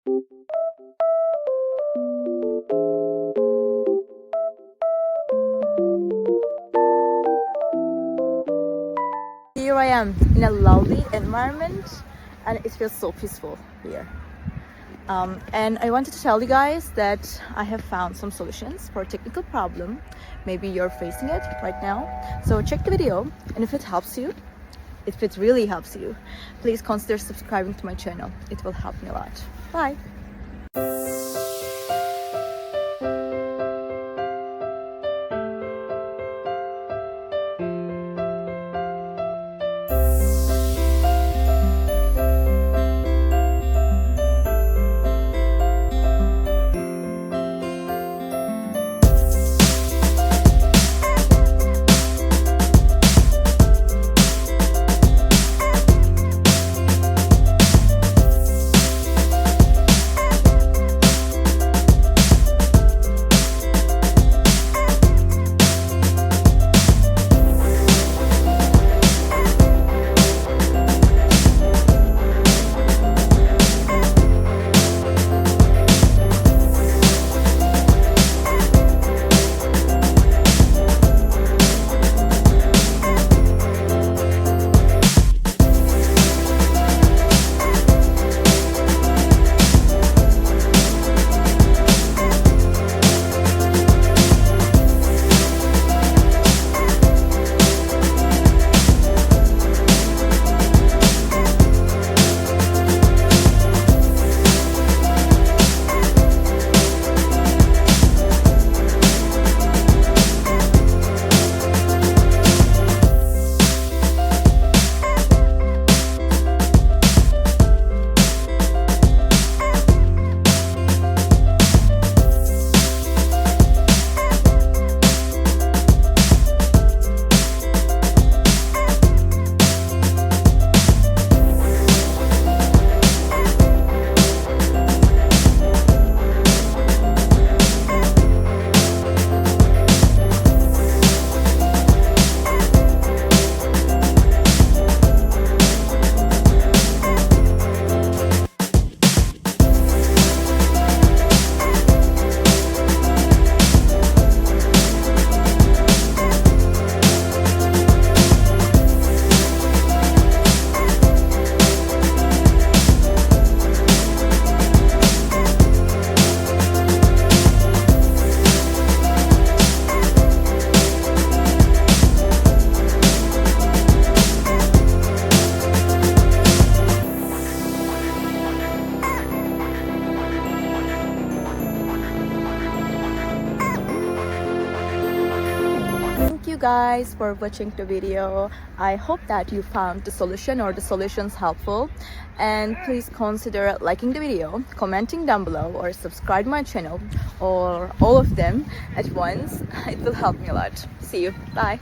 Here I am in a lovely environment and it feels so peaceful here. And I wanted to tell you guys that I have found some solutions for a technical problem. Maybe you're facing it right now. So check the video, and if it helps you, if it really helps you, please consider subscribing to my channel. It will help me a lot. Bye! Thank you guys for watching the video. I hope that you found the solution or the solutions helpful, and please consider liking the video, commenting down below, or subscribe my channel, or all of them at once. It will help me a lot. See you. Bye.